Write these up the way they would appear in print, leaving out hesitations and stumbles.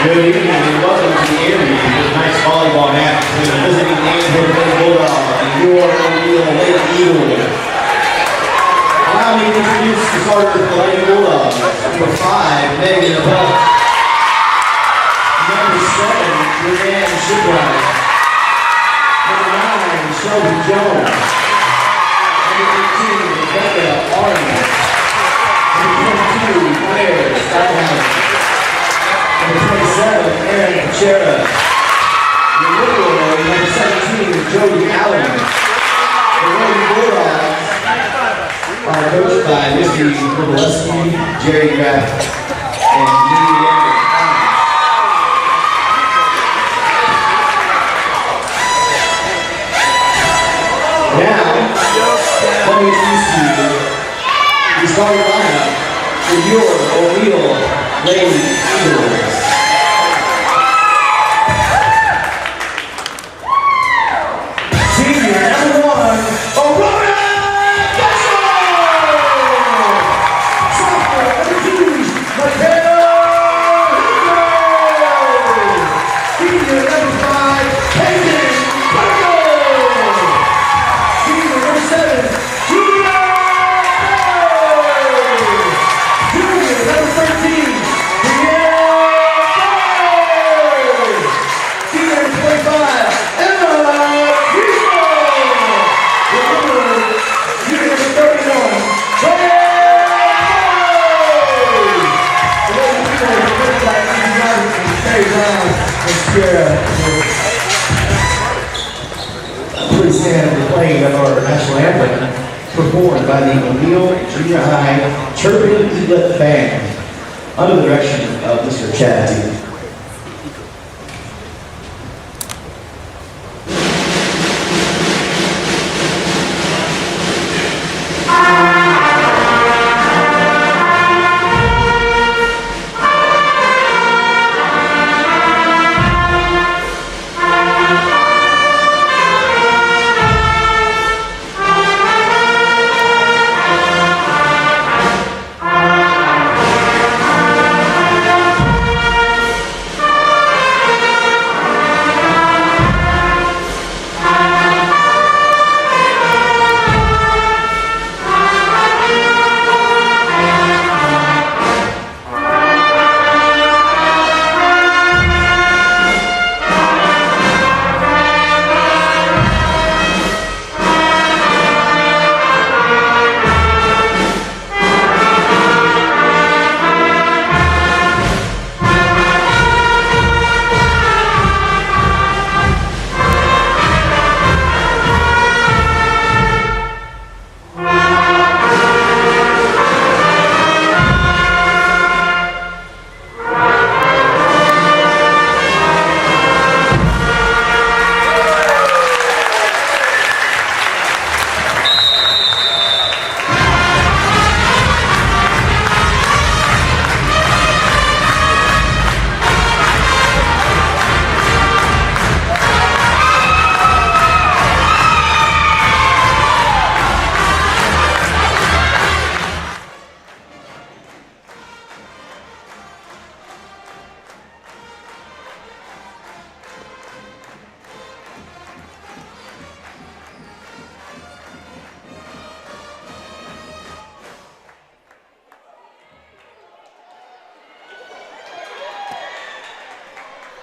Good evening and welcome to the interview for tonight's volleyball match between the visiting Ainsworth Bulldogs and your O'Neill Lady Eagles. Allow me to introduce the starter for the Lady Bulldogs. Number 5, Megan Abell. Number 7, Leanne Shipwright. Number 9, Shelby Jones. Number 18, Rebecca Arnold. Number 22, Claire Steinhauser. Number 27, Aaron Chera. The middle row, number 17, Jody Allen. The Lady Bulldogs are coached by Missy Kowaleski, Jerry Graff, and Lee Anderson. Now, let me introduce you the starting lineup for your O'Neill Lady Eagles. Senior number 1, Aurora Bessel! Sophomore number 2, Mateo Hidro! Senior number 5, Hayden Barco! Senior number 7, Julia Bell! Junior number 13, Senior number 25, Emma Cristo! Junior number 31, Please stand for the playing of our national anthem, performed by the O'Neill Junior High Chirping Eaglet Band, under the direction of Mr. Chad Dean.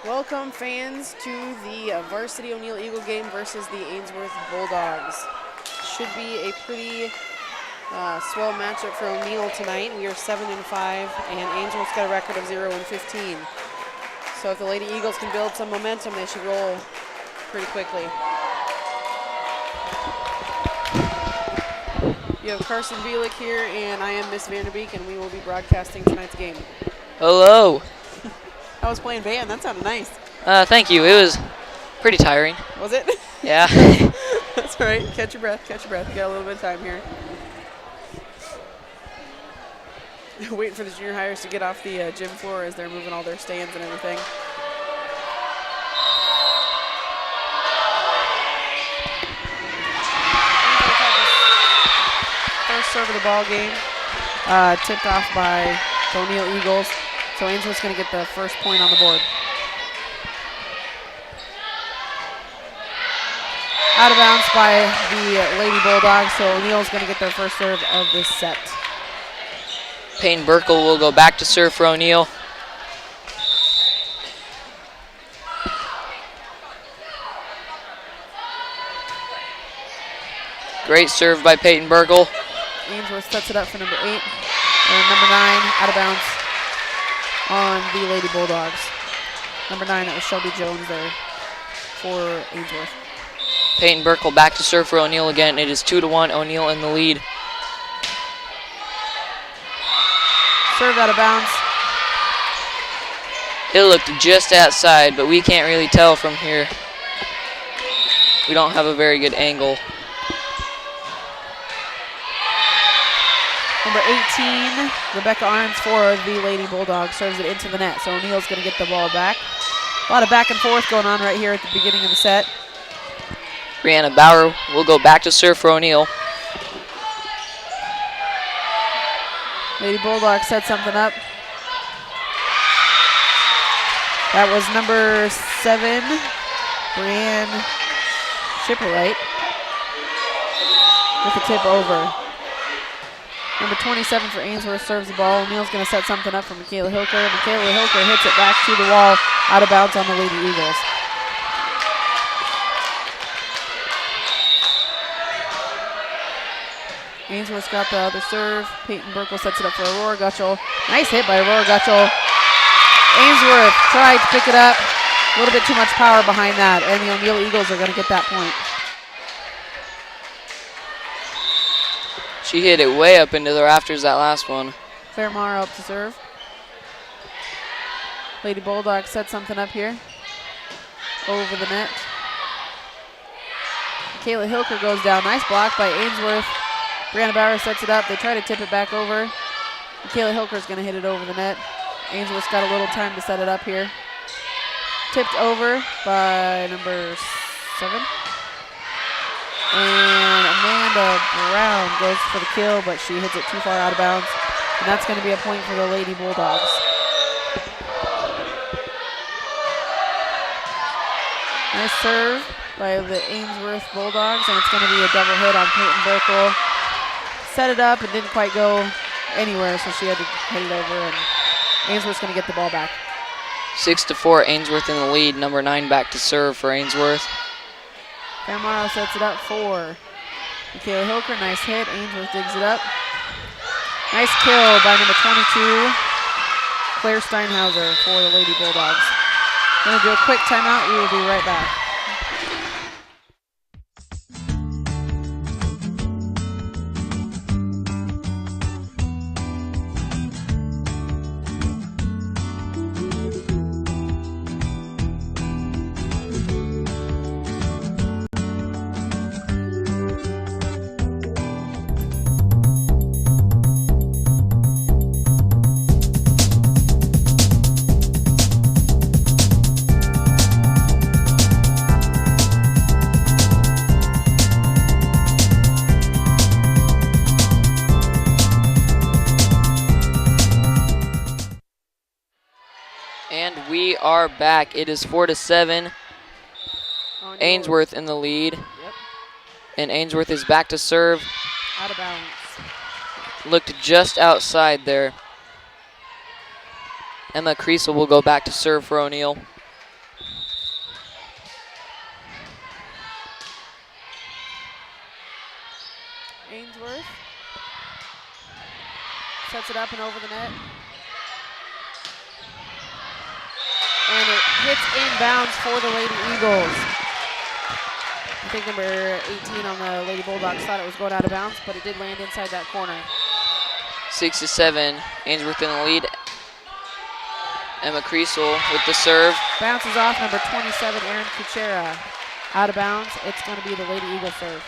Welcome fans to the Varsity O'Neill Eagle game versus the Ainsworth Bulldogs. Should be a pretty swell matchup for O'Neill tonight. We are 7-5 and Ainsworth's got a record of 0-15. So if the Lady Eagles can build some momentum, they should roll pretty quickly. You have Carson Bielik here and I am Miss Vanderbeek and we will be broadcasting tonight's game. Hello. I was playing band. That sounded nice. Thank you. It was pretty tiring. Was it? Yeah. That's all right. Catch your breath. Catch your breath. You got a little bit of time here. Waiting for the junior hires to get off the gym floor as they're moving all their stands and everything. First serve of the ball game, tipped off by the O'Neill Eagles. So Ainsworth's going to get the first point on the board. Out of bounds by the Lady Bulldogs, so O'Neill's going to get their first serve of this set. Peyton Burkle will go back to serve for O'Neill. Great serve by Peyton Burkle. Ainsworth sets it up for number 8. And number 9 out of bounds on the Lady Bulldogs. Number 9, that was Shelby Jones there for Ainsworth. Peyton Burkle back to serve for O'Neill again. It is 2-1, O'Neill in the lead. Serve out of bounds. It looked just outside, but we can't really tell from here. We don't have a very good angle. Number 18, Rebecca Arns for the Lady Bulldogs, serves it into the net. So O'Neill's going to get the ball back. A lot of back and forth going on right here at the beginning of the set. Brianna Bauer will go back to serve for O'Neill. Lady Bulldogs set something up. That was number 7, Brianne Shipperwright, with the tip over. Number 27 for Ainsworth serves the ball. O'Neill's going to set something up for Michaela Hilker. Michaela Hilker hits it back to the wall, out of bounds on the Lady Eagles. Ainsworth's got the other serve. Peyton Burkle sets it up for Aurora Gutschel. Nice hit by Aurora Gutschel. Ainsworth tried to pick it up. A little bit too much power behind that, and the O'Neill Eagles are going to get that point. She hit it way up into the rafters, that last one. Fairmar up to serve. Lady Bulldogs set something up here. Over the net. Michaela Hilker goes down. Nice block by Ainsworth. Brianna Bauer sets it up. They try to tip it back over. Michaela Hilker's going to hit it over the net. Ainsworth's got a little time to set it up here. Tipped over by number 7. And Amanda Brown goes for the kill, but she hits it too far out of bounds. And that's going to be a point for the Lady Bulldogs. Nice serve by the Ainsworth Bulldogs, and it's going to be a double hit on Peyton Burkle. Set it up and didn't quite go anywhere, so she had to hit it over, and Ainsworth's going to get the ball back. 6-4, Ainsworth in the lead. Number 9 back to serve for Ainsworth. Fairmar sets it up for Michaela Hilker. Nice hit. Ainsworth digs it up. Nice kill by number 22, Claire Steinhauser for the Lady Bulldogs. Going to do a quick timeout. We will be right back. We are back. It is 4-7. Ainsworth in the lead. Yep. And Ainsworth is back to serve. Out of bounds. Looked just outside there. Emma Creasel will go back to serve for O'Neill. Ainsworth sets it up and over the net. And it hits inbounds for the Lady Eagles. I think number 18 on the Lady Bulldogs thought it was going out of bounds, but it did land inside that corner. 6-7, Ainsworth in the lead. Emma Creasel with the serve. Bounces off number 27, Erin Kuchera. Out of bounds. It's going to be the Lady Eagle serve.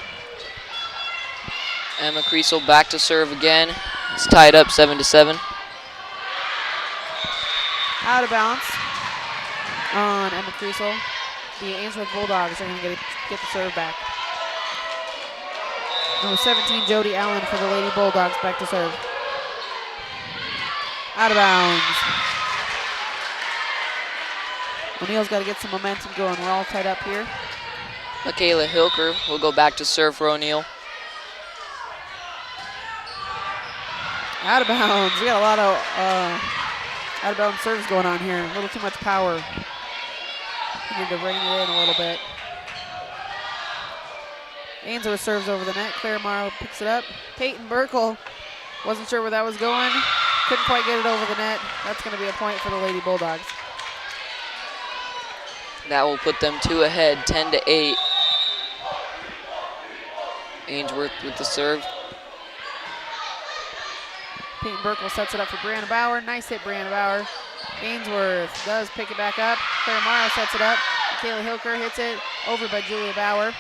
Emma Creasel back to serve again. It's tied up 7-7. Out of bounds on Emma Creasel. The Ainsworth Bulldogs are going to get the serve back. Number 17, Jody Allen for the Lady Bulldogs back to serve. Out of bounds. O'Neill's got to get some momentum going. We're all tied up here. Michaela Hilker will go back to serve for O'Neill. Out of bounds. We got a lot of out of bounds serves going on here. A little too much power. We need to rein it in a little bit. Ainsworth serves over the net. Claire Morrow picks it up. Peyton Burkle wasn't sure where that was going. Couldn't quite get it over the net. That's going to be a point for the Lady Bulldogs. That will put them 2 ahead, 10-8. Ainsworth with the serve. Peyton Burkle sets it up for Brianna Bauer. Nice hit, Brianna Bauer. Ainsworth does pick it back up. Claire Morrow sets it up. Michaela Hilker hits it over by Julia Bauer.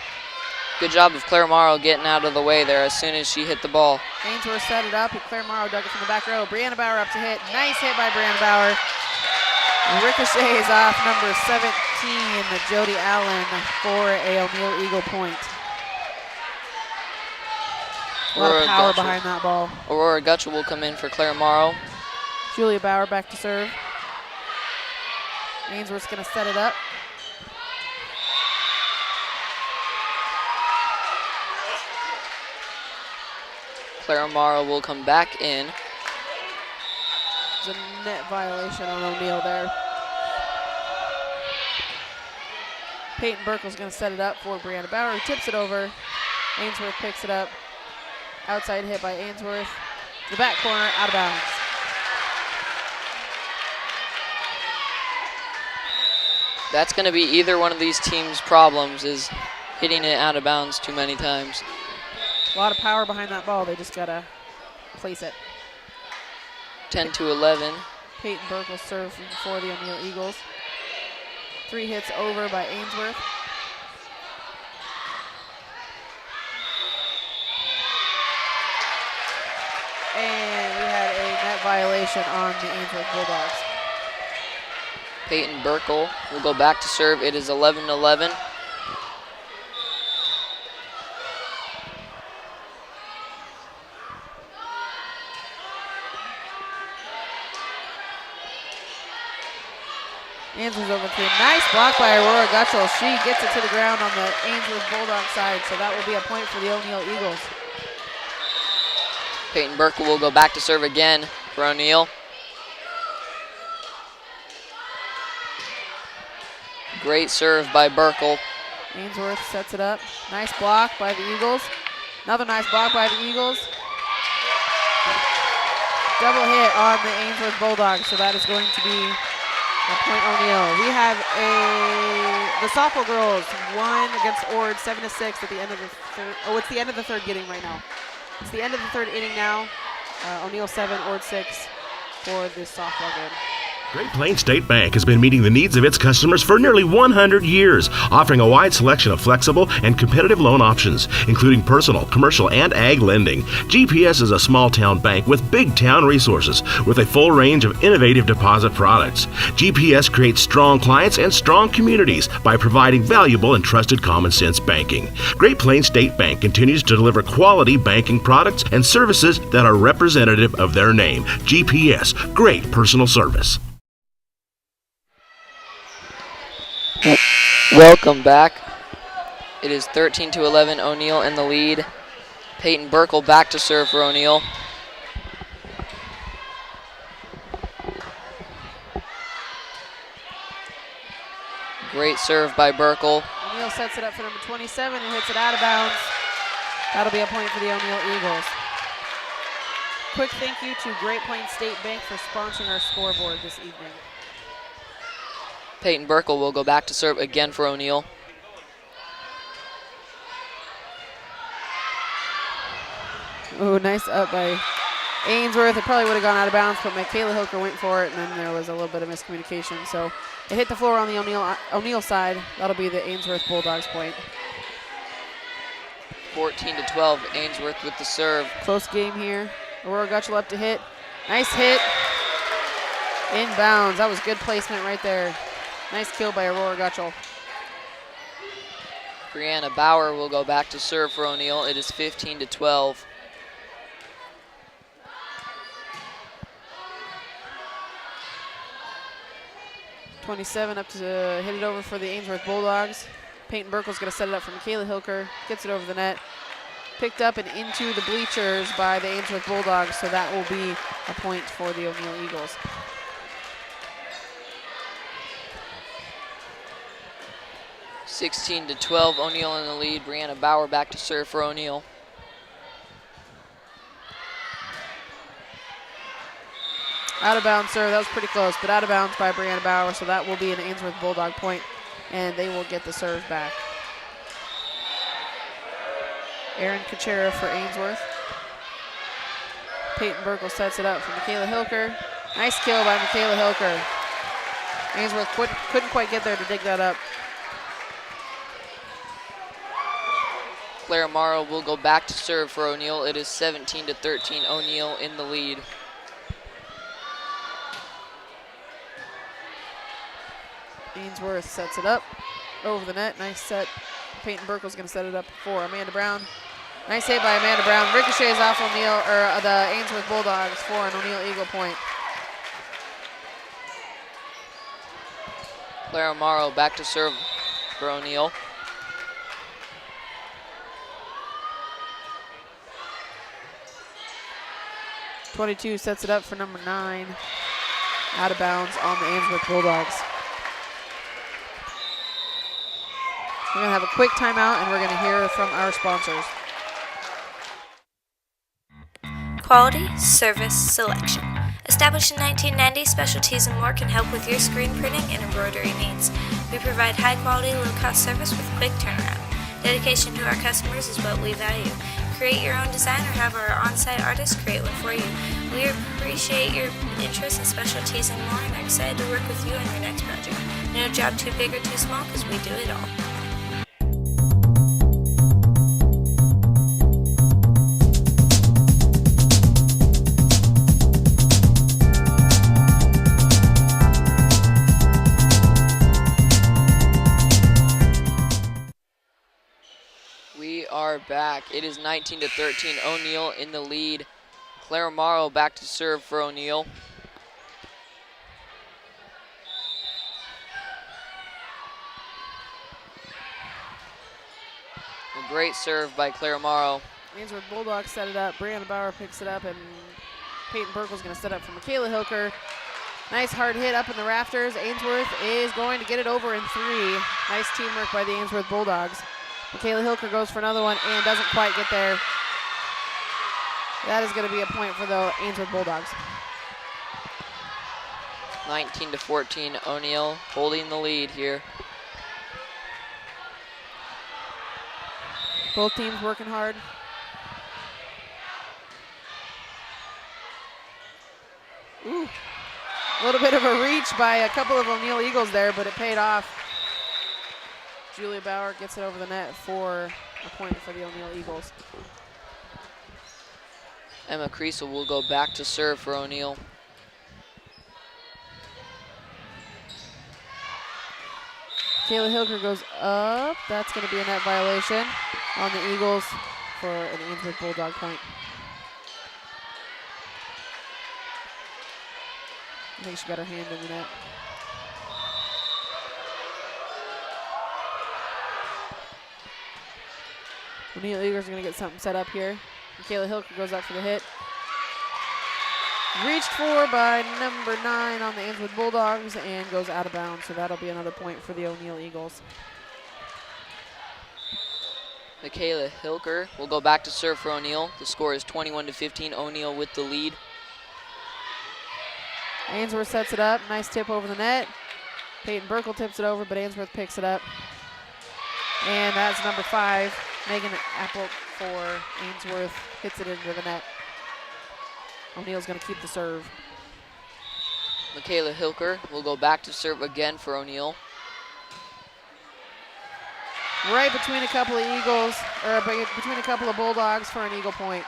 Good job of Claire Morrow getting out of the way there as soon as she hit the ball. Ainsworth set it up, and Claire Morrow dug it from the back row. Brianna Bauer up to hit. Nice hit by Brianna Bauer. Ricochets off number 17, Jody Allen, for a O'Neill Eagle point. A lot of power behind that ball. Aurora Gutchell will come in for Claire Morrow. Julia Bauer back to serve. Ainsworth's going to set it up. Claire Morrow will come back in. There's a net violation on O'Neill there. Peyton Burkle's going to set it up for Brianna Bauer, who tips it over. Ainsworth picks it up. Outside hit by Ainsworth. The back corner, out of bounds. That's going to be either one of these teams' problems, is hitting it out of bounds too many times. A lot of power behind that ball. They just got to place it. 10-11. Peyton Burkle serve for the O'Neill Eagles. 3 hits over by Ainsworth. And we had a net violation on the Ainsworth Bulldogs. Peyton Burkle will go back to serve. It is 11-11. Ainsworth over 3. Nice block by Aurora Gutchell. She gets it to the ground on the Ainsworth Bulldog side, so that will be a point for the O'Neill Eagles. Peyton Burkle will go back to serve again for O'Neill. Great serve by Burkle. Ainsworth sets it up. Nice block by the Eagles. Another nice block by the Eagles. Double hit on the Ainsworth Bulldogs, so that is going to be a point O'Neill. We have the softball girls won against Ord 7-6 at the end of the third. Oh, it's the end of the third inning right now. It's the end of the third inning now. O'Neill 7, Ord 6 for the softball game. Great Plains State Bank has been meeting the needs of its customers for nearly 100 years, offering a wide selection of flexible and competitive loan options, including personal, commercial, and ag lending. GPS is a small-town bank with big-town resources, with a full range of innovative deposit products. GPS creates strong clients and strong communities by providing valuable and trusted common-sense banking. Great Plains State Bank continues to deliver quality banking products and services that are representative of their name. GPS, great personal service. Welcome back. It is 13-11, O'Neill in the lead. Peyton Burkle back to serve for O'Neill. Great serve by Burkle. O'Neill sets it up for number 27 and hits it out of bounds. That'll be a point for the O'Neill Eagles. Quick thank you to Great Plains State Bank for sponsoring our scoreboard this evening. Peyton Burkle will go back to serve again for O'Neill. Oh, nice up by Ainsworth. It probably would have gone out of bounds, but Michaela Hilker went for it, and then there was a little bit of miscommunication. So it hit the floor on the O'Neill side. That'll be the Ainsworth Bulldogs point. 14-12, Ainsworth with the serve. Close game here. Aurora Gutchell up to hit. Nice hit. Inbounds. That was good placement right there. Nice kill by Aurora Gutchell. Brianna Bauer will go back to serve for O'Neill. It is 15-12. 27 up to hit it over for the Ainsworth Bulldogs. Peyton Burkle's going to set it up for Michaela Hilker. Gets it over the net. Picked up and into the bleachers by the Ainsworth Bulldogs, so that will be a point for the O'Neill Eagles. (16-12), O'Neill in the lead. Brianna Bauer back to serve for O'Neill. Out of bounds serve, that was pretty close, but out of bounds by Brianna Bauer, so that will be an Ainsworth Bulldog point, and they will get the serve back. Erin Kuchera for Ainsworth. Peyton Burkle sets it up for Michaela Hilker. Nice kill by Michaela Hilker. Ainsworth couldn't quite get there to dig that up. Clara Morrow will go back to serve for O'Neill. It is 17-13, O'Neill in the lead. Ainsworth sets it up over the net. Nice set. Peyton Burkle's going to set it up for Amanda Brown. Nice hit by Amanda Brown. Ricochets off O'Neill, or the Ainsworth Bulldogs for an O'Neill Eagle point. Clara Morrow back to serve for O'Neill. (22) sets it up for number 9. Out of bounds on the Ainsworth Bulldogs. We're going to have a quick timeout, and we're going to hear from our sponsors. Quality, service, selection. Established in 1990, Specialties and More can help with your screen printing and embroidery needs. We provide high-quality, low-cost service with quick turnaround. Dedication to our customers is what we value. Create your own design or have our on-site artists create one for you. We appreciate your interest in Specialties and More and are excited to work with you on your next project. No job too big or too small because we do it all. Are back. It is 19-13, O'Neill in the lead. Clara Morrow back to serve for O'Neill. A great serve by Clara Morrow. Ainsworth Bulldogs set it up. Brianna Bauer picks it up, and Peyton Burkle's going to set up for Michaela Hilker. Nice hard hit up in the rafters. Ainsworth is going to get it over in 3. Nice teamwork by the Ainsworth Bulldogs. Michaela Hilker goes for another one and doesn't quite get there. That is going to be a point for the Ainsworth Bulldogs. 19-14, O'Neill holding the lead here. Both teams working hard. Ooh, a little bit of a reach by a couple of O'Neill Eagles there, but it paid off. Julia Bauer gets it over the net for a point for the O'Neill Eagles. Emma Creasel will go back to serve for O'Neill. Kayla Hilker goes up. That's going to be a net violation on the Eagles for an Ainsworth Bulldog point. I think she got her hand in the net. O'Neill Eagles are going to get something set up here. Michaela Hilker goes up for the hit. Reached for by number 9 on the Ainsworth Bulldogs and goes out of bounds, so that'll be another point for the O'Neill Eagles. Michaela Hilker will go back to serve for O'Neill. The score is 21-15, O'Neill with the lead. Ainsworth sets it up. Nice tip over the net. Peyton Burkle tips it over, but Ainsworth picks it up. And that's number 5. Megan Apple for Ainsworth hits it into the net. O'Neill's going to keep the serve. Michaela Hilker will go back to serve again for O'Neill. Right between a couple of Eagles, or between a couple of Bulldogs for an Eagle point.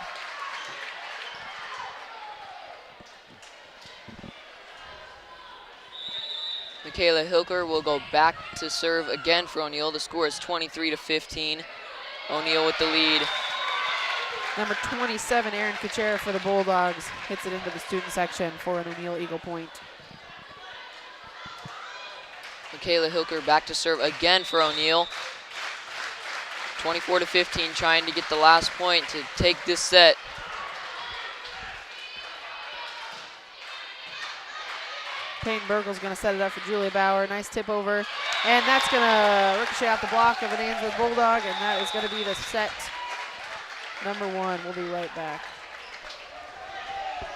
Michaela Hilker will go back to serve again for O'Neill. The score is 23-15. O'Neill with the lead. Number 27, Erin Kuchera for the Bulldogs, hits it into the student section for an O'Neill Eagle point. Michaela Hilker back to serve again for O'Neill. 24-15, trying to get the last point to take this set. Peyton Burkle's going to set it up for Julia Bauer. Nice tip over. And that's going to ricochet out the block of an Ainsworth Bulldog, and that is going to be the set number 1. We'll be right back.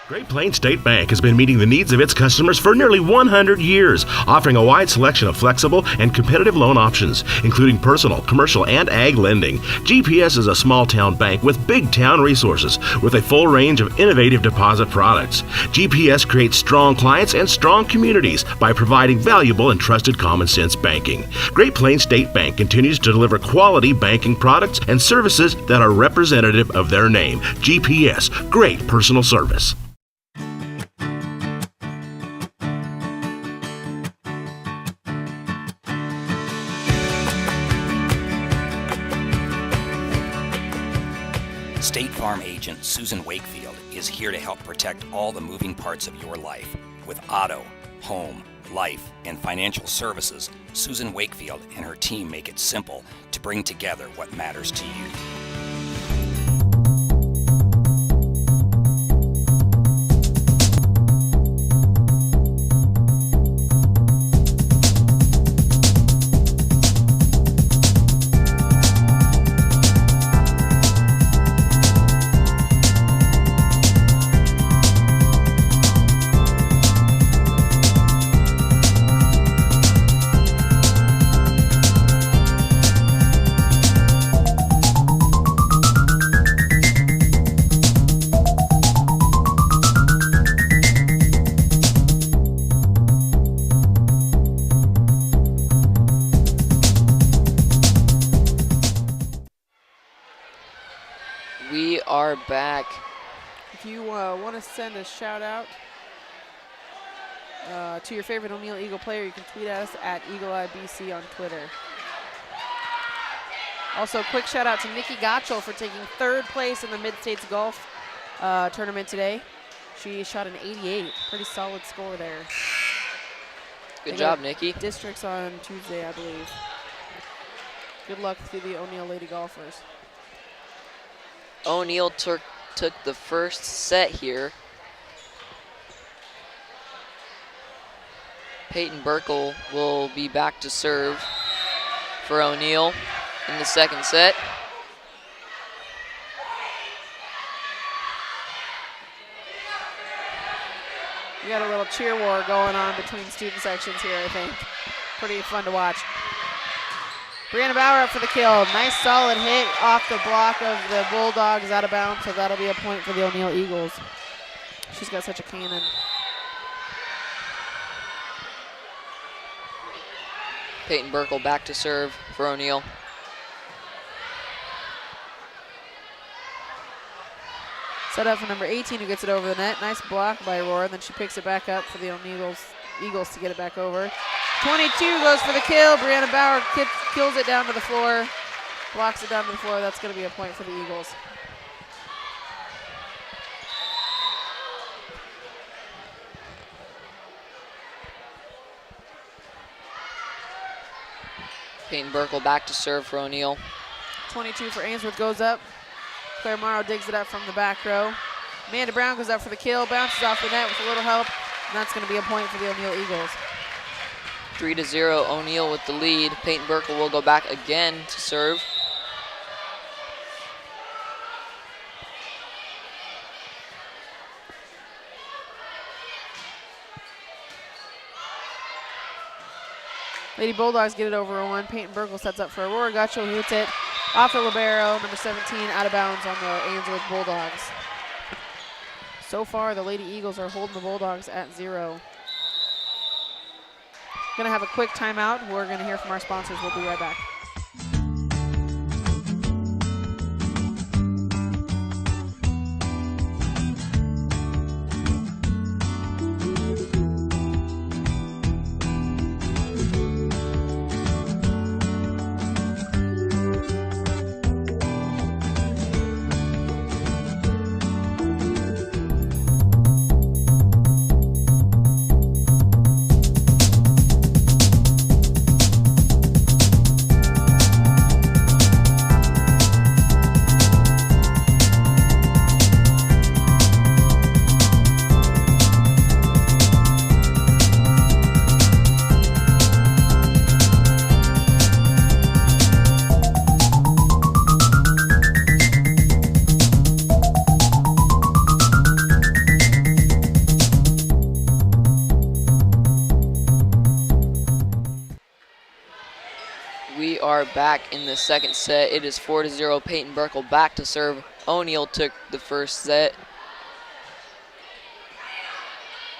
Great Plains State Bank has been meeting the needs of its customers for nearly 100 years, offering a wide selection of flexible and competitive loan options, including personal, commercial, and ag lending. GPS is a small-town bank with big-town resources, with a full range of innovative deposit products. GPS creates strong clients and strong communities by providing valuable and trusted common-sense banking. Great Plains State Bank continues to deliver quality banking products and services that are representative of their name. GPS, great personal service. State Farm agent Susan Wakefield is here to help protect all the moving parts of your life. With auto, home, life, and financial services, Susan Wakefield and her team make it simple to bring together what matters to you. We are back. If you want to send a shout out to your favorite O'Neill Eagle player, you can tweet at us at EagleEyeBC on Twitter. Also, a quick shout out to Nikki Gottschall for taking 3rd place in the Mid-States Golf tournament today. She shot an 88. Pretty solid score there. Good job, Nikki. Districts on Tuesday, I believe. Good luck to the O'Neill Lady Golfers. O'Neill took the first set here. Peyton Burkle will be back to serve for O'Neill in the second set. We got a little cheer war going on between student sections here, I think. Pretty fun to watch. Brianna Bauer up for the kill. Nice solid hit off the block of the Bulldogs out of bounds, so that'll be a point for the O'Neill Eagles. She's got such a cannon. Peyton Burkle back to serve for O'Neill. Set up for number 18 who gets it over the net. Nice block by Aurora, then she picks it back up for the O'Neill Eagles to get it back over. 22 goes for the kill. Brianna Bauer kills it down to the floor, blocks it down to the floor. That's going to be a point for the Eagles. Peyton Burkle back to serve for O'Neill. 22 for Ainsworth goes up. Claire Morrow digs it up from the back row. Amanda Brown goes up for the kill, bounces off the net with a little help, and that's going to be a point for the O'Neill Eagles. 3-0 O'Neill with the lead. Peyton Burkle will go back again to serve. Lady Bulldogs get it over a 1. Peyton Burkle sets up for Aurora Gutschel, who hits it off the libero, number 17, out of bounds on the Ainsworth Bulldogs. So far, the Lady Eagles are holding the Bulldogs at 0. Going to have a quick timeout. We're going to hear from our sponsors. We'll be right back. We are back in the second set. It is 4-0. Peyton Burkle back to serve. O'Neill took the first set.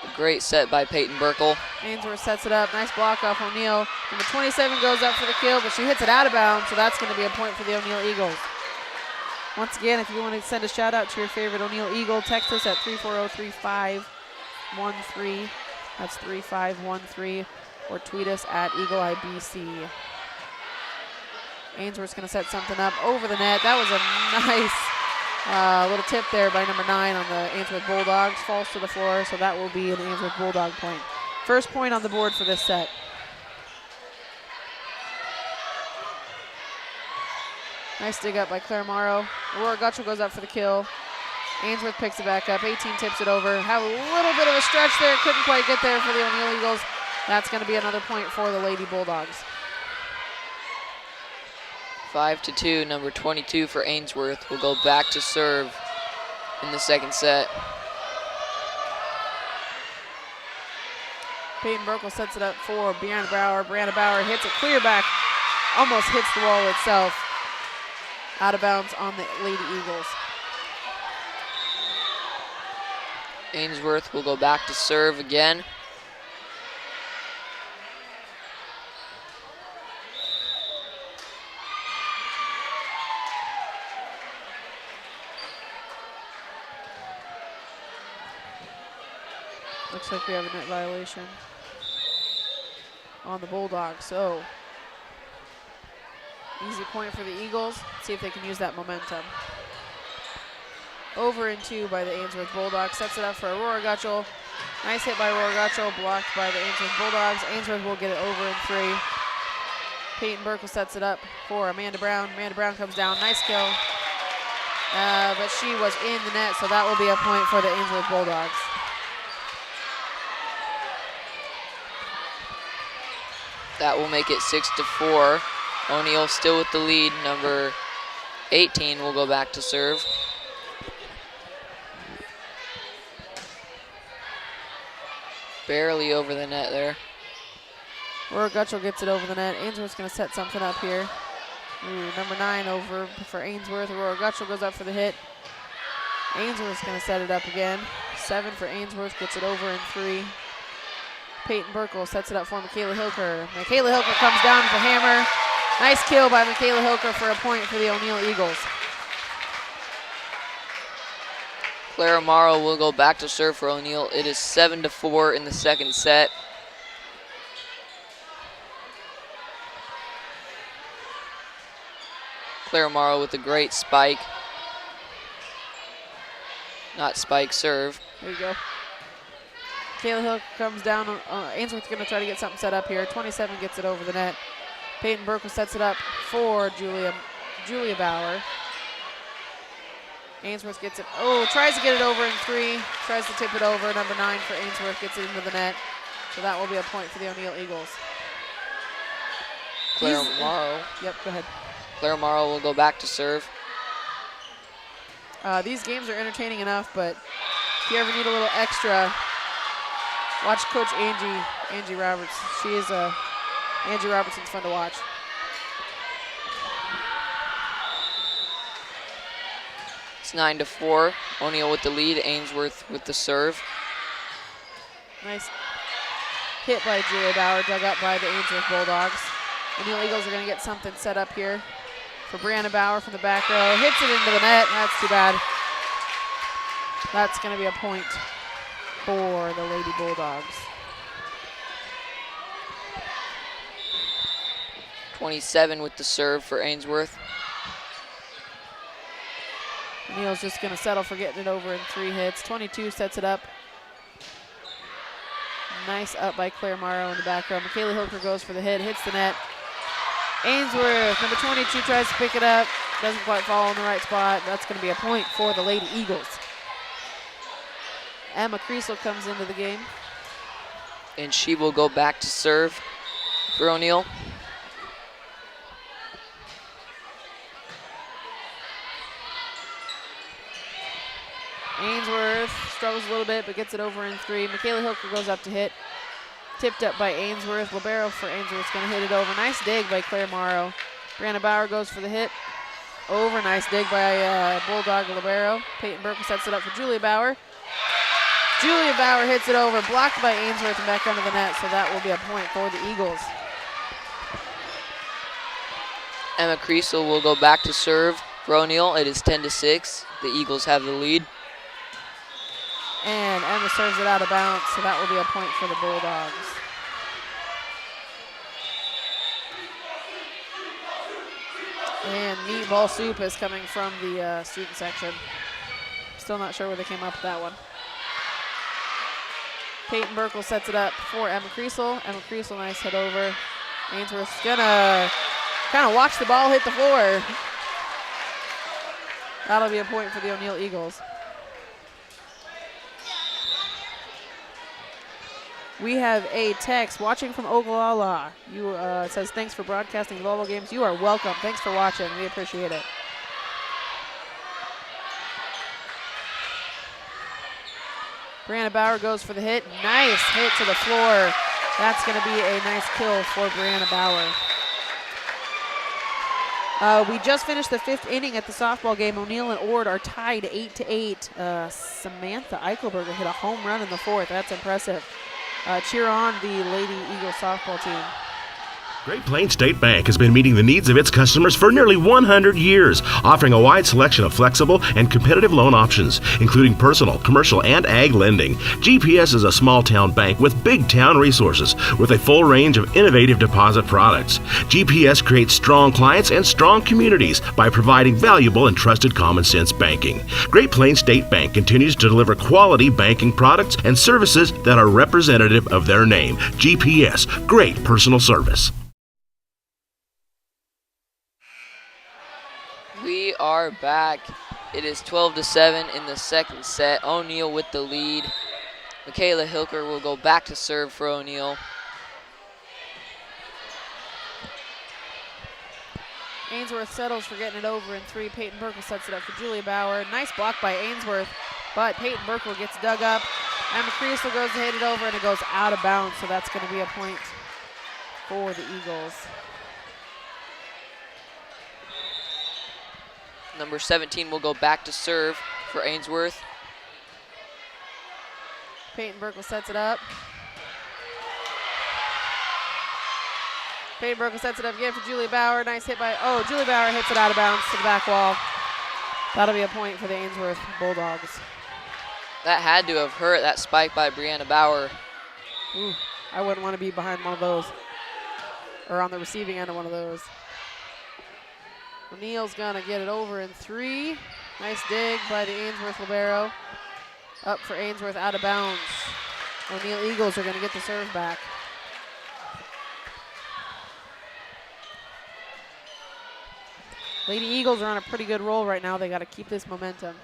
A great set by Peyton Burkle. Ainsworth sets it up. Nice block off O'Neill. Number 27 goes up for the kill, but she hits it out of bounds, so that's going to be a point for the O'Neill Eagles. Once again, if you want to send a shout out to your favorite O'Neill Eagle, text us at 340-3513. That's 3513. Or tweet us at EagleEyeBC. Ainsworth's going to set something up over the net. That was a nice little tip there by number 9 on the Ainsworth Bulldogs. Falls to the floor, so that will be an Ainsworth Bulldog point. First point on the board for this set. Nice dig up by Claire Morrow. Aurora Gutschel goes up for the kill. Ainsworth picks it back up. 18 tips it over. Have a little bit of a stretch there. Couldn't quite get there for the O'Neill Eagles. That's going to be another point for the Lady Bulldogs. 5-2. Number 22 for Ainsworth will go back to serve in the second set. Peyton Burkle sets it up for Brianna Bauer. Brianna Bauer hits it clear back. Almost hits the wall itself. Out of bounds on the Lady Eagles. Ainsworth will go back to serve again. Looks like we have a net violation on the Bulldogs, so easy point for the Eagles. See if they can use that momentum. Over and 2 by the Ainsworth Bulldogs. Sets it up for Aurora Gutschel. Nice hit by Aurora Gutschel, blocked by the Ainsworth Bulldogs. Ainsworth will get it over in 3. Peyton Burkle sets it up for Amanda Brown. Amanda Brown comes down, nice kill. But she was in the net, so that will be a point for the Ainsworth Bulldogs. That will make it 6-4. O'Neill still with the lead. Number 18 will go back to serve. Barely over the net there. Aurora Gutschel gets it over the net. Ainsworth's going to set something up here. Number 9 over for Ainsworth. Aurora Gutschel goes up for the hit. Ainsworth's going to set it up again. 7 for Ainsworth, gets it over in 3. Peyton Burkle sets it up for Michaela Hilker. Michaela Hilker comes down with the hammer. Nice kill by Michaela Hilker for a point for the O'Neill Eagles. Clara Morrow will go back to serve for O'Neill. It is 7-4 in the second set. Clara Morrow with a great spike. Not spike, serve. There you go. Kayla Hill comes down. Ainsworth's going to try to get something set up here. 27 gets it over the net. Peyton Burkle sets it up for Julia Bauer. Ainsworth gets it. Oh, tries to get it over in 3. Tries to tip it over. Number 9 for Ainsworth gets it into the net. So that will be a point for the O'Neill Eagles. Clara Morrow. Yep, go ahead. Clara Morrow will go back to serve. These games are entertaining enough, but if you ever need a little extra, watch Coach Angie Roberts. Angie Robertson's fun to watch. It's 9-4. O'Neill with the lead. Ainsworth with the serve. Nice hit by Julia Bauer, dug up by the Ainsworth Bulldogs. O'Neill Eagles are going to get something set up here for Brianna Bauer from the back row. Hits it into the net. That's too bad. That's going to be a point for the Lady Bulldogs. 27 with the serve for Ainsworth. O'Neill's just going to settle for getting it over in 3 hits. 22 sets it up. Nice up by Claire Morrow in the back row. Michaela Hilker goes for the hit, hits the net. Ainsworth, number 22, tries to pick it up. Doesn't quite fall in the right spot. That's going to be a point for the Lady Eagles. Emma Creasel comes into the game. And she will go back to serve for O'Neill. Ainsworth struggles a little bit, but gets it over in 3. Michaela Hilker goes up to hit. Tipped up by Ainsworth. Libero for Ainsworth's going to hit it over. Nice dig by Claire Morrow. Brianna Bauer goes for the hit. Over. Nice dig by Bulldog Libero. Peyton Burkle sets it up for Julia Bauer. Julia Bauer hits it over. Blocked by Ainsworth and back under the net, so that will be a point for the Eagles. Emma Creasel will go back to serve for O'Neill. It is 10-6. The Eagles have the lead. And Emma serves it out of bounds, so that will be a point for the Bulldogs. And meatball soup is coming from the student section. Still not sure where they came up with that one. Peyton Burkle sets it up for Emma Creasel. Emma Creasel, nice hit over. Ainsworth's gonna kind of watch the ball hit the floor. That'll be a point for the O'Neill Eagles. We have a text watching from Oglala. It says, thanks for broadcasting the volleyball games. You are welcome. Thanks for watching. We appreciate it. Brianna Bauer goes for the hit. Nice hit to the floor. That's going to be a nice kill for Brianna Bauer. We just finished the 5th inning at the softball game. O'Neill and Ord are tied 8-8. Samantha Eichelberger hit a home run in the 4th. That's impressive. Cheer on the Lady Eagle softball team. Great Plains State Bank has been meeting the needs of its customers for nearly 100 years, offering a wide selection of flexible and competitive loan options, including personal, commercial, and ag lending. GPS is a small-town bank with big-town resources, with a full range of innovative deposit products. GPS creates strong clients and strong communities by providing valuable and trusted common-sense banking. Great Plains State Bank continues to deliver quality banking products and services that are representative of their name. GPS, great personal service. We are back. It is 12-7 in the second set. O'Neill with the lead. Michaela Hilker will go back to serve for O'Neill. Ainsworth settles for getting it over in 3. Peyton Burkle sets it up for Julia Bauer. Nice block by Ainsworth, but Peyton Burkle gets dug up. Emma Creasel goes to hit it over, and it goes out of bounds, so that's going to be a point for the Eagles. Number 17 will go back to serve for Ainsworth. Peyton Burkle sets it up. Peyton Burkle sets it up again for Julia Bauer. Nice hit by, Julia Bauer hits it out of bounds to the back wall. That'll be a point for the Ainsworth Bulldogs. That had to have hurt, that spike by Brianna Bauer. Ooh, I wouldn't want to be behind one of those, or on the receiving end of one of those. O'Neill's gonna get it over in 3. Nice dig by the Ainsworth libero. Up for Ainsworth, out of bounds. O'Neill Eagles are gonna get the serve back. Lady Eagles are on a pretty good roll right now. They gotta keep this momentum.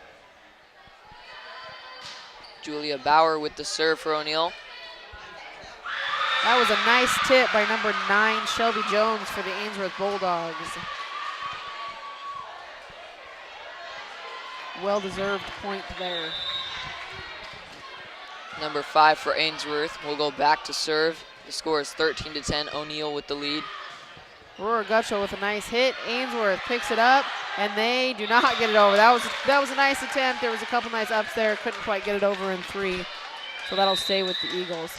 Julia Bauer with the serve for O'Neill. That was a nice tip by number 9, Shelby Jones, for the Ainsworth Bulldogs. Well-deserved point there. Number 5 for Ainsworth will go back to serve. The score is 13-10. O'Neill with the lead. Aurora Gutschel with a nice hit. Ainsworth picks it up, and they do not get it over. That was a nice attempt. There was a couple nice ups there. Couldn't quite get it over in 3. So that'll stay with the Eagles.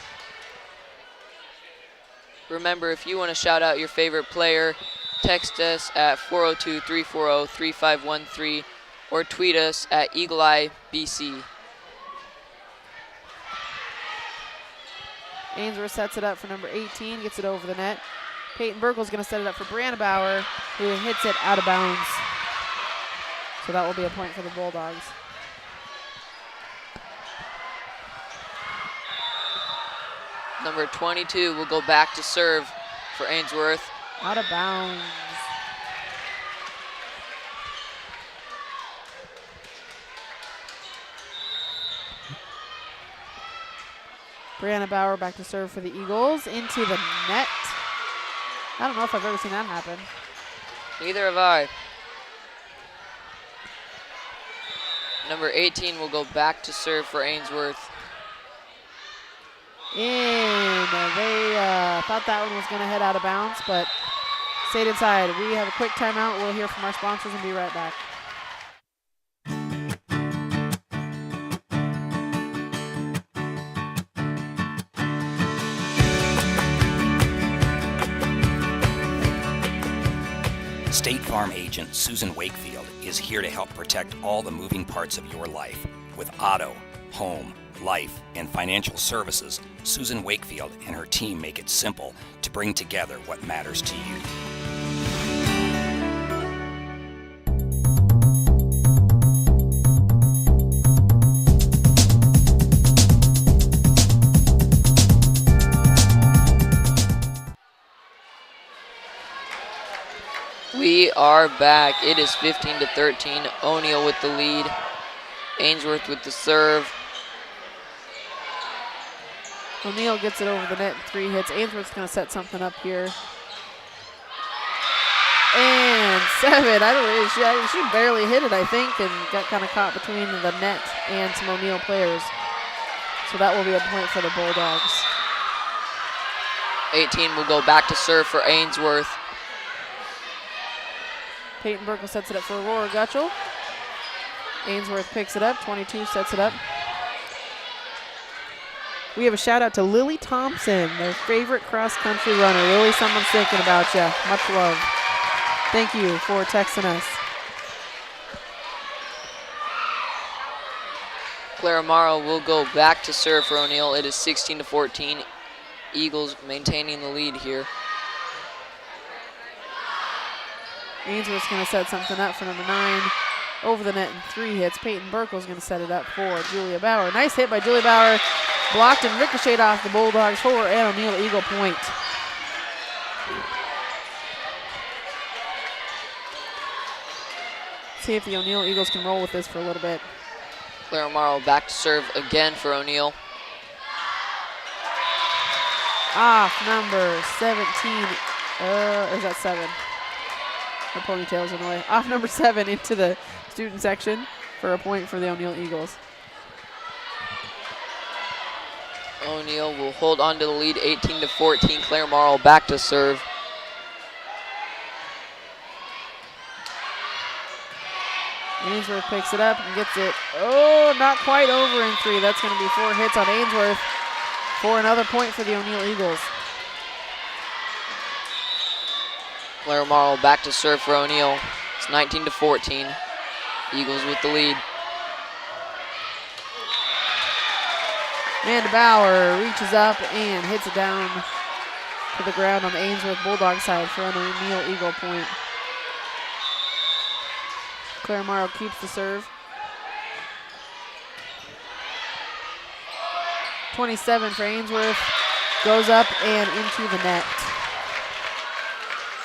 Remember, if you want to shout out your favorite player, text us at 402-340-3513 or tweet us at EagleEyeBC. Ainsworth sets it up for number 18, gets it over the net. Peyton Burkle's going to set it up for Brianna Bauer, who hits it out of bounds. So that will be a point for the Bulldogs. Number 22 will go back to serve for Ainsworth. Out of bounds. Brianna Bauer back to serve for the Eagles, into the net. I don't know if I've ever seen that happen. Neither have I. Number 18 will go back to serve for Ainsworth. In. and they thought that one was going to head out of bounds, but stayed inside. We have a quick timeout. We'll hear from our sponsors and be right back. State Farm agent Susan Wakefield is here to help protect all the moving parts of your life. With auto, home, life, and financial services, Susan Wakefield and her team make it simple to bring together what matters to you. We are back. It is 15-13. O'Neill with the lead. Ainsworth with the serve. O'Neill gets it over the net in 3 hits. Ainsworth's going to set something up here. And 7. I don't know. She barely hit it, I think, and got kind of caught between the net and some O'Neill players. So that will be a point for the Bulldogs. 18 will go back to serve for Ainsworth. Peyton Burkle sets it up for Aurora Gutschel. Ainsworth picks it up. 22 sets it up. We have a shout out to Lily Thompson, their favorite cross-country runner. Lily, someone's thinking about you. Much love. Thank you for texting us. Claire Morrow will go back to serve for O'Neill. It is 16-14. Eagles maintaining the lead here. Ainsworth's going to set something up for number 9. Over the net in 3 hits. Peyton Burkle's going to set it up for Julia Bauer. Nice hit by Julia Bauer. Blocked and ricocheted off the Bulldogs for an O'Neill Eagle point. See if the O'Neill Eagles can roll with this for a little bit. Claire Morrow back to serve again for O'Neill. Off number 17. Or is that 7? Her ponytail's in the way. Off number 7 into the student section for a point for the O'Neill Eagles. O'Neill will hold on to the lead, 18-14. Claire Morrow back to serve. Ainsworth picks it up and gets it. Oh, not quite over in 3. That's going to be 4 hits on Ainsworth for another point for the O'Neill Eagles. Claire Morrow back to serve for O'Neill. It's 19-14. Eagles with the lead. Amanda Bauer reaches up and hits it down to the ground on the Ainsworth Bulldog side for an O'Neill Eagle point. Claire Morrow keeps the serve. 27 for Ainsworth. Goes up and into the net.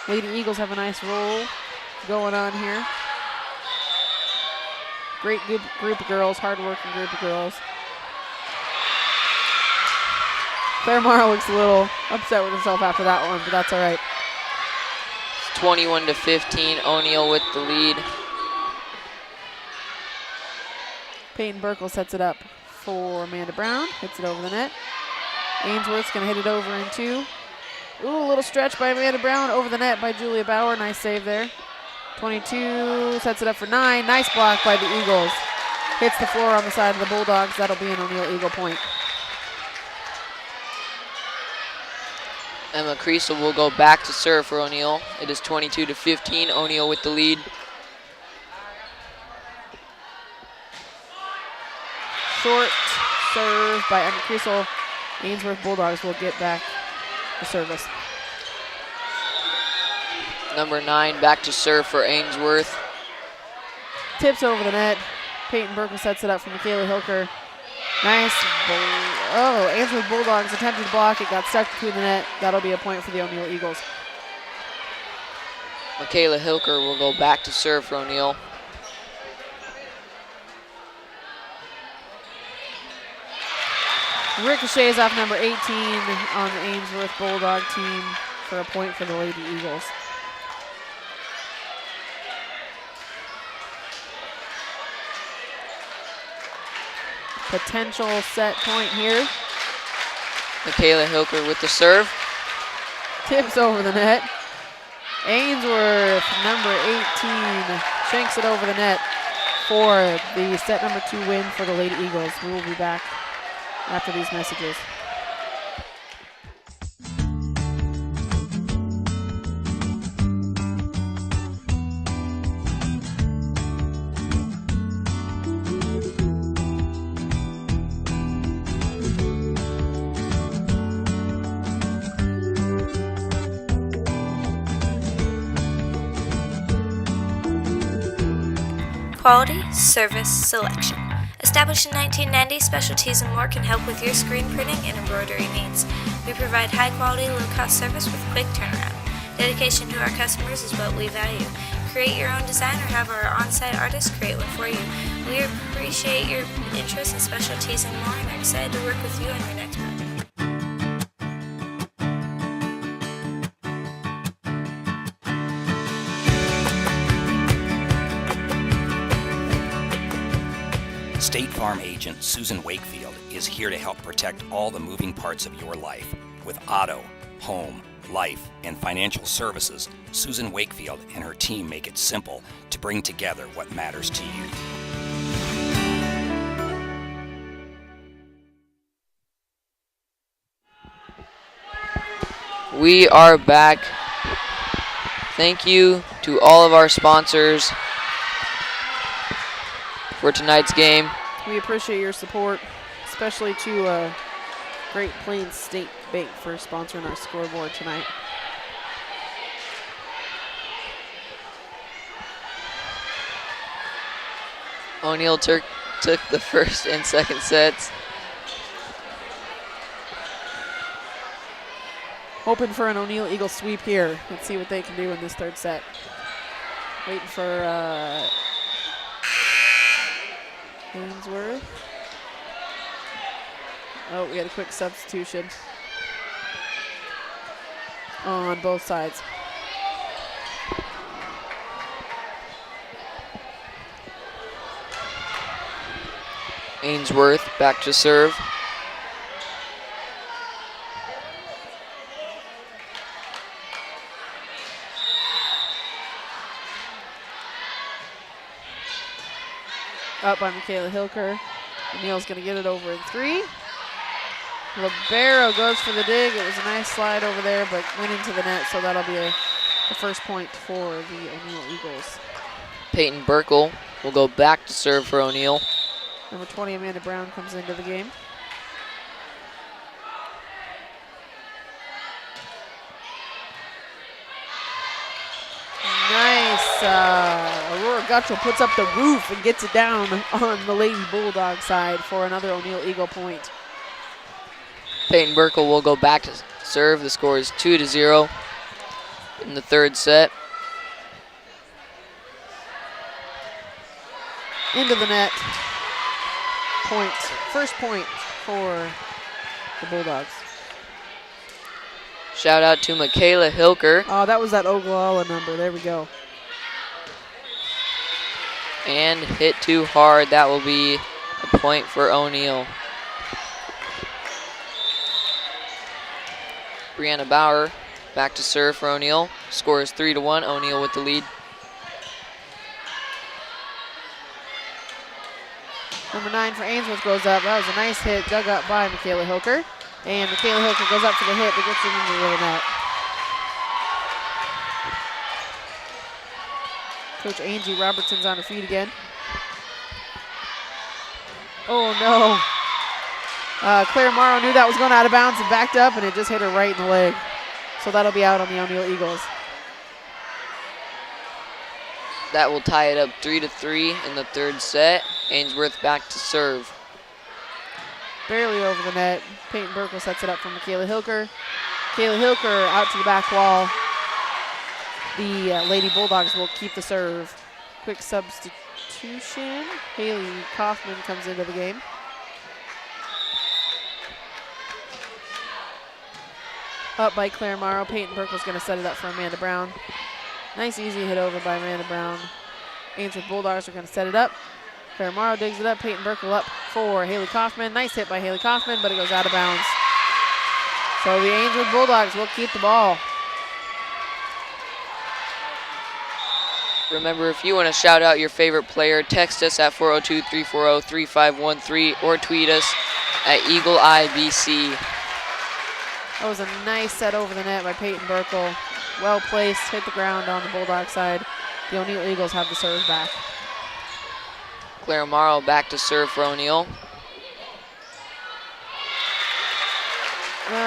Lady Eagles have a nice roll going on here. Great group of girls, hard-working group of girls. Claire Morrow looks a little upset with herself after that one, but that's all right. It's 21-15. O'Neill with the lead. Peyton Burkle sets it up for Amanda Brown. Hits it over the net. Ainsworth's going to hit it over in 2. Ooh, a little stretch by Amanda Brown. Over the net by Julia Bauer. Nice save there. 22 sets it up for 9. Nice block by the Eagles. Hits the floor on the side of the Bulldogs. That'll be an O'Neill Eagle point. Emma Creasel will go back to serve for O'Neill. It is 22-15. O'Neill with the lead. Short serve by Emma Creasel. Ainsworth Bulldogs will get back the service. Number 9 back to serve for Ainsworth. Tips over the net. Peyton Burkle sets it up for Michaela Hilker. Nice. Oh, Ainsworth Bulldogs attempted to block it. Got stuck between the net. That'll be a point for the O'Neill Eagles. Michaela Hilker will go back to serve for O'Neill. Ricochets off number 18 on the Ainsworth Bulldog team for a point for the Lady Eagles. Potential set point here. Michaela Hilker with the serve. Tips over the net. Ainsworth, number 18, shanks it over the net for the set number 2 win for the Lady Eagles. We will be back after these messages. Quality, service, selection. Established in 1990, Specialties and More can help with your screen printing and embroidery needs. We provide high-quality, low-cost service with quick turnaround. Dedication to our customers is what we value. Create your own design or have our on-site artists create one for you. We appreciate your interest in Specialties and More and are excited to work with you on your next project. State Farm agent Susan Wakefield is here to help protect all the moving parts of your life. With auto, home, life, and financial services, Susan Wakefield and her team make it simple to bring together what matters to you. We are back. Thank you to all of our sponsors for tonight's game. We appreciate your support, especially to Great Plains State Bank for sponsoring our scoreboard tonight. O'Neill took the first and second sets. Hoping for an O'Neill Eagle sweep here. Let's see what they can do in this third set. Waiting for Ainsworth. Oh, we had a quick substitution on both sides. Ainsworth back to serve. Up by Michaela Hilker. O'Neill's going to get it over in 3. Libero goes for the dig. It was a nice slide over there, but went into the net, so that'll be the first point for the O'Neill Eagles. Peyton Burkle will go back to serve for O'Neill. Number 20, Amanda Brown, comes into the game. Nice. Aurora Gutchell puts up the roof and gets it down on the Lady Bulldog side for another O'Neill Eagle point. Peyton Burkle will go back to serve. The score is 2-0 in the third set. Into the net. Point. First point for the Bulldogs. Shout out to Michaela Hilker. Oh, that was that Oglala number. There we go. And hit too hard. That will be a point for O'Neill. Brianna Bauer back to serve for O'Neill. Score is 3-1. O'Neill with the lead. Number 9 for Ainsworth goes up. That was a nice hit dug up by Michaela Hilker. And Michaela Hilker goes up for the hit, but gets it into the net. Coach Angie Robertson's on her feet again. Oh no. Claire Morrow knew that was going out of bounds and backed up, and it just hit her right in the leg. So that'll be out on the O'Neill Eagles. That will tie it up 3-3 in the third set. Ainsworth back to serve. Barely over the net. Peyton Burkle sets it up for Michaela Hilker. Michaela Hilker out to the back wall. The Lady Bulldogs will keep the serve. Quick substitution. Haley Kaufman comes into the game. Up by Claire Morrow. Peyton Burkle's going to set it up for Amanda Brown. Nice easy hit over by Amanda Brown. Ainsworth Bulldogs are going to set it up. Claire Morrow digs it up. Peyton Burkle up for Haley Kaufman. Nice hit by Haley Kaufman, but it goes out of bounds. So the Ainsworth Bulldogs will keep the ball. Remember, if you want to shout out your favorite player, text us at 402-340-3513 or tweet us at EagleEyeBC. That was a nice set over the net by Peyton Burkle. Well placed, hit the ground on the Bulldog side. The O'Neill Eagles have the serve back. Claire Morrow back to serve for O'Neill.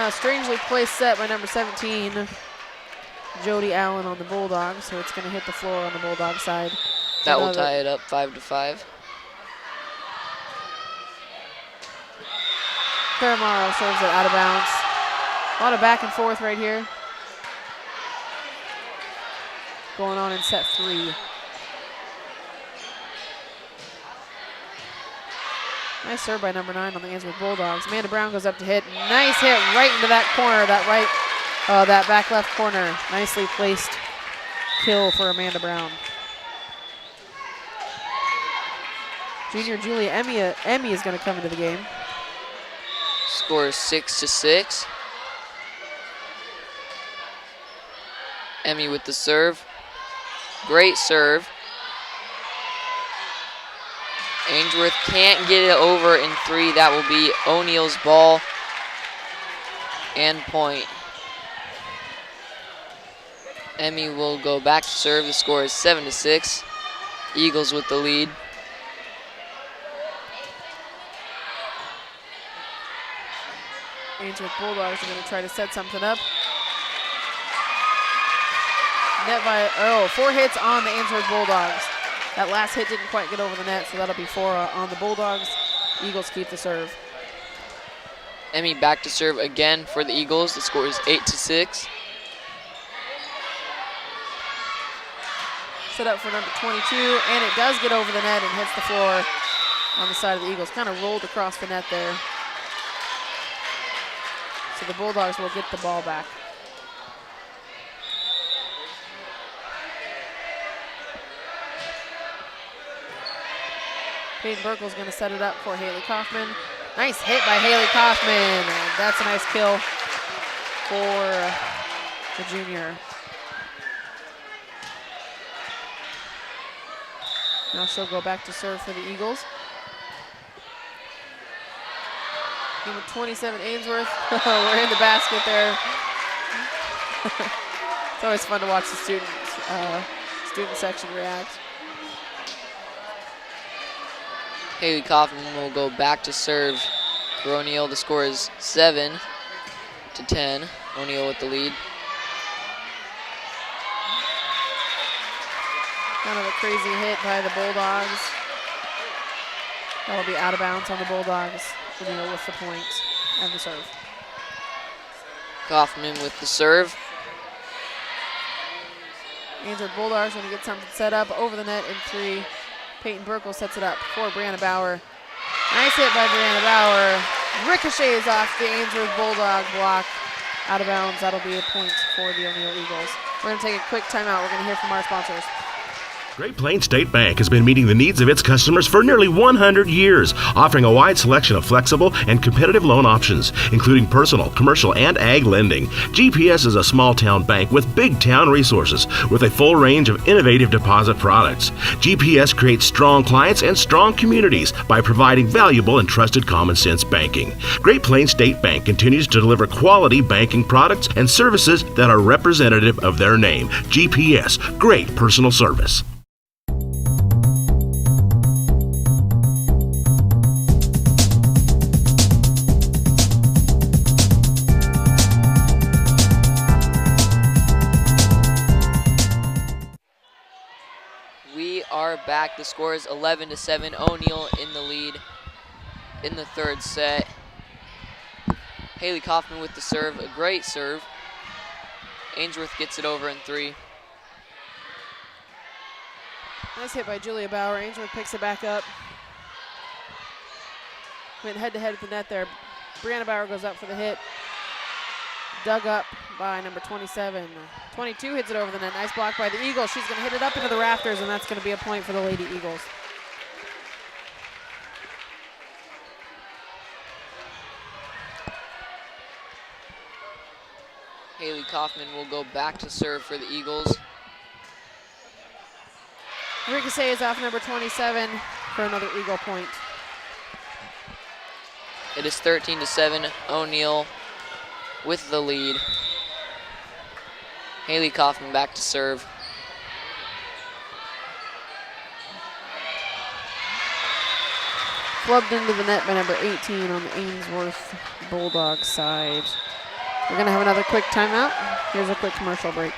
Strangely placed set by number 17, Jody Allen on the Bulldogs, so it's going to hit the floor on the Bulldog side. That will tie it up 5-5. Claire Morrow serves it out of bounds. A lot of back and forth right here. Going on in set 3. Nice serve by number 9 on the Ainsworth Bulldogs. Amanda Brown goes up to hit. Nice hit right into that corner, that back left corner. Nicely placed kill for Amanda Brown. Junior Julia Emmy is going to come into the game. Score is 6-6. Emmy with the serve. Great serve. Ainsworth can't get it over in 3. That will be O'Neill's ball and point. Emmy will go back to serve. The score is 7-6. Eagles with the lead. Ainsworth Bulldogs are going to try to set something up. Net by, 4 hits on the Ainsworth Bulldogs. That last hit didn't quite get over the net, so that'll be 4 on the Bulldogs. Eagles keep the serve. Emmy back to serve again for the Eagles. The score is 8-6. Set up for number 22, and it does get over the net and hits the floor on the side of the Eagles. Kind of rolled across the net there. So the Bulldogs will get the ball back. Peyton Burkle's going to set it up for Haley Kaufman. Nice hit by Haley Kaufman. And that's a nice kill for the junior. Now she'll go back to serve for the Eagles. Number 27, Ainsworth. We're in the basket there. It's always fun to watch the student section react. Haley Kaufman will go back to serve for O'Neill. The score is 7-10. O'Neill with the lead. Kind of a crazy hit by the Bulldogs. That'll be out of bounds on the Bulldogs. O'Neill with the point and the serve. Kaufman with the serve. Ainsworth Bulldogs going to get something set up over the net in 3. Peyton Burkle sets it up for Brianna Bauer. Nice hit by Brianna Bauer. Ricochets off the Ainsworth Bulldog block. Out of bounds. That'll be a point for the O'Neill Eagles. We're going to take a quick timeout. We're going to hear from our sponsors. Great Plains State Bank has been meeting the needs of its customers for nearly 100 years, offering a wide selection of flexible and competitive loan options, including personal, commercial, and ag lending. GPS is a small-town bank with big-town resources, with a full range of innovative deposit products. GPS creates strong clients and strong communities by providing valuable and trusted common-sense banking. Great Plains State Bank continues to deliver quality banking products and services that are representative of their name. GPS, great personal service. Back. The score is 11-7. O'Neill in the lead in the 3rd set. Haley Kaufman with the serve, a great serve. Ainsworth gets it over in 3. Nice hit by Julia Bauer. Ainsworth picks it back up. Went head to head with the net there. Brianna Bauer goes up for the hit. Dug up by number 27. 22 hits it over the net. Nice block by the Eagles. She's going to hit it up into the rafters, and that's going to be a point for the Lady Eagles. Kaufman will go back to serve for the Eagles. Ricochet is off number 27 for another Eagle point. It is 13-7, O'Neill with the lead. Haley Kaufman back to serve. Flubbed into the net by number 18 on the Ainsworth Bulldogs side. We're going to have another quick timeout. Here's a quick commercial break.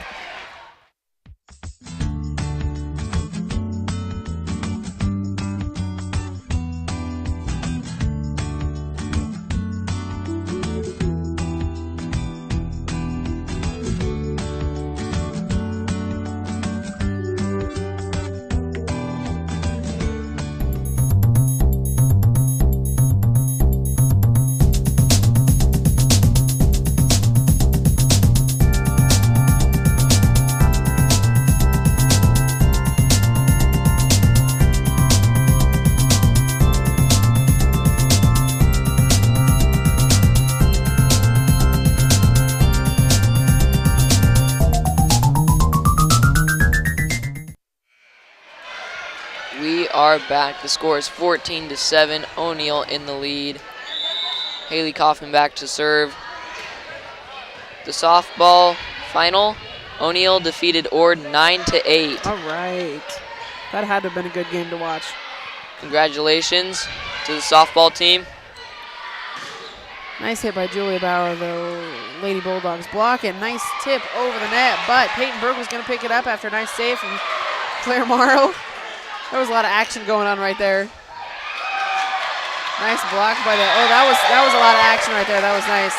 Are back. The score is 14-7. O'Neill in the lead. Haley Kaufman back to serve. The softball final. O'Neill defeated Ord 9-8. All right. That had to have been a good game to watch. Congratulations to the softball team. Nice hit by Julia Bauer, the Lady Bulldogs block, and nice tip over the net, but Peyton Burke was going to pick it up after a nice save from Claire Morrow. There was a lot of action going on right there. Nice block by the, that was a lot of action right there. That was nice.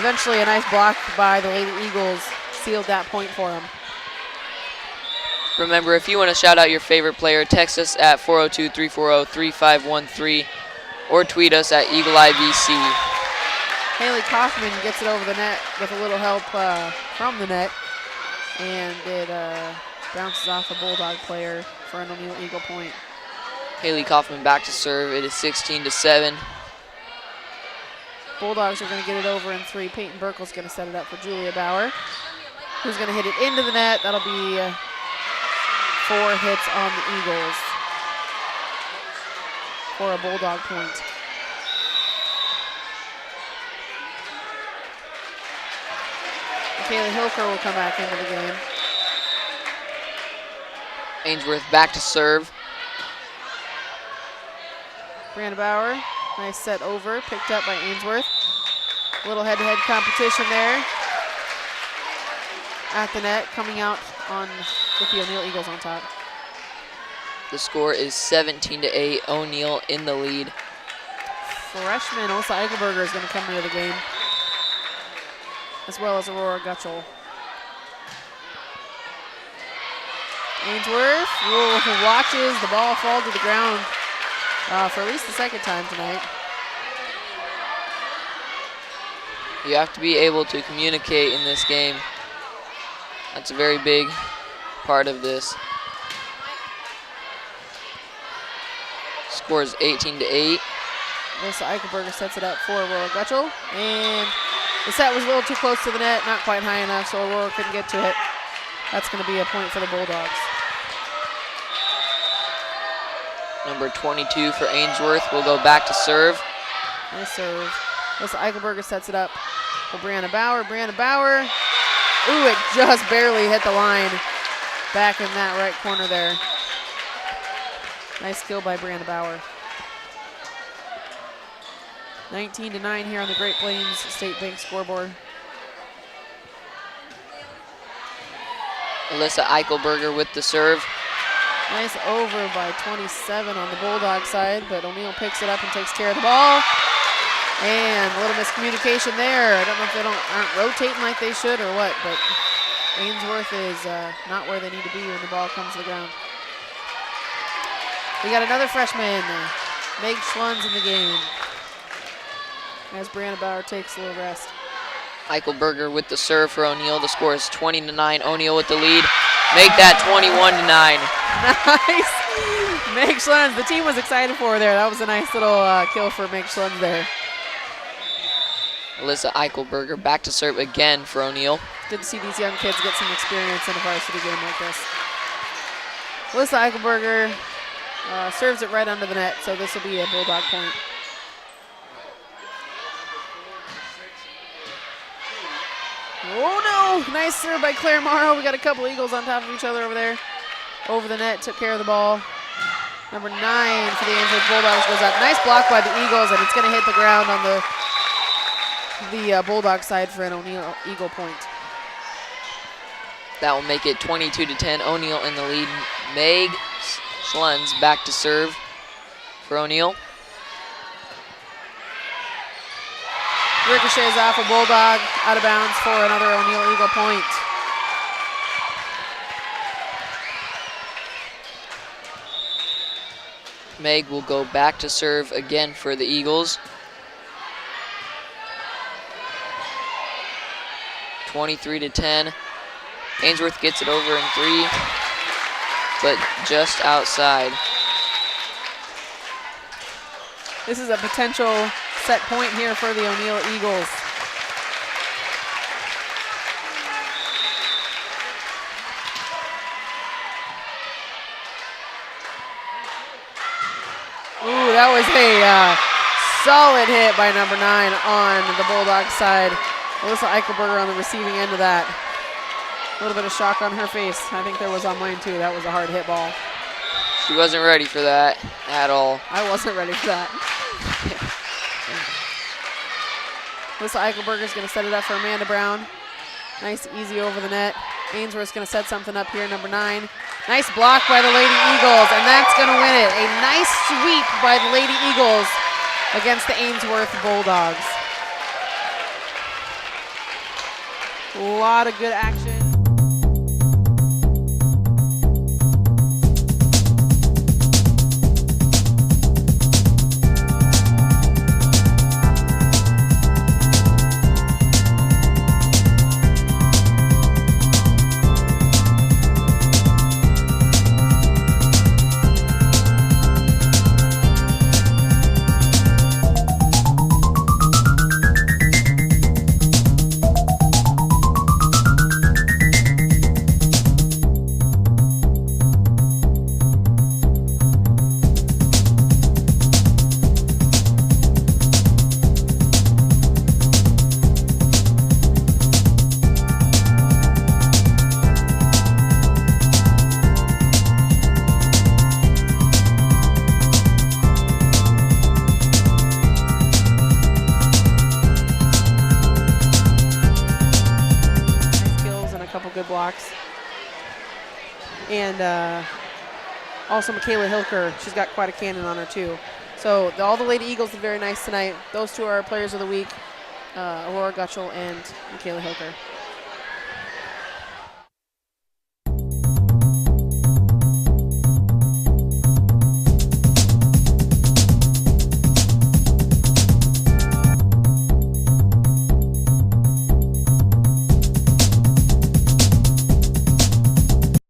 Eventually a nice block by the Lady Eagles sealed that point for them. Remember, if you want to shout out your favorite player, text us at 402-340-3513 or tweet us at EagleEyeVC. Haley Kaufman gets it over the net with a little help from the net, and it bounces off a Bulldog player for an O'Neill Eagle point. Haley Kaufman back to serve. It is 16-7. Bulldogs are going to get it over in 3. Peyton Burkle's going to set it up for Julia Bauer, who's going to hit it into the net. That'll be 4 hits on the Eagles for a Bulldog point. Kayla Hilker will come back into the game. Ainsworth back to serve. Brianna Bauer, nice set over, picked up by Ainsworth. A little head-to-head competition there at the net, coming out on with the O'Neill Eagles on top. The score is 17-8. O'Neill in the lead. Freshman Elsa Eichelberger is going to come into the game, as well as Aurora Gutschel. Ainsworth watches the ball fall to the ground for at least the second time tonight. You have to be able to communicate in this game. That's a very big part of this. Score is 18-8. Melissa Eichelberger sets it up for Aurora Gutschel, and the set was a little too close to the net, not quite high enough, so Aurora couldn't get to it. That's going to be a point for the Bulldogs. Number 22 for Ainsworth will go back to serve. Nice serve. Melissa Eichelberger sets it up for Brianna Bauer. Brianna Bauer, ooh, it just barely hit the line back in that right corner there. Nice skill by Brianna Bauer. 19-9 here on the Great Plains State Bank scoreboard. Alyssa Eichelberger with the serve. Nice over by 27 on the Bulldog side, but O'Neill picks it up and takes care of the ball. And a little miscommunication there. I don't know if they aren't rotating like they should or what, but Ainsworth is not where they need to be when the ball comes to the ground. We got another freshman, Meg Schlunz, in the game, as Brianna Bauer takes a little rest. Eichelberger with the serve for O'Neill. The score is 20-9. O'Neill with the lead. Make that 21-9. Nice. Meg Schlunz, the team was excited for her there. That was a nice little kill for Meg Schlunz there. Alyssa Eichelberger back to serve again for O'Neill. Good to see these young kids get some experience in a varsity game like this. Alyssa Eichelberger serves it right under the net, so this will be a Bulldog point. Oh no, nice serve by Claire Morrow. We got a couple Eagles on top of each other over there. Over the net, took care of the ball. Number 9 for the Ainsworth Bulldogs goes up. Nice block by the Eagles, and it's gonna hit the ground on the Bulldog side for an O'Neill Eagle point. That will make it 22-10. O'Neill in the lead. Meg Schlens back to serve for O'Neill. Ricochets off a Bulldog, out of bounds for another O'Neill Eagle point. Meg will go back to serve again for the Eagles. 23-10. Ainsworth gets it over in 3, but just outside. This is a potential set point here for the O'Neill Eagles. Ooh, that was a solid hit by number 9 on the Bulldog side. Alyssa Eichelberger on the receiving end of that. A little bit of shock on her face. I think there was on mine too. That was a hard hit ball. She wasn't ready for that at all. I wasn't ready for that. Alyssa Eichelberger is going to set it up for Amanda Brown. Nice, easy over the net. Ainsworth's going to set something up here, number 9. Nice block by the Lady Eagles, and that's going to win it. A nice sweep by the Lady Eagles against the Ainsworth Bulldogs. A lot of good action. Good blocks. And also Michaela Hilker, she's got quite a cannon on her too. So all the Lady Eagles did very nice tonight. Those two are our players of the week, Aurora Gutschel and Michaela Hilker.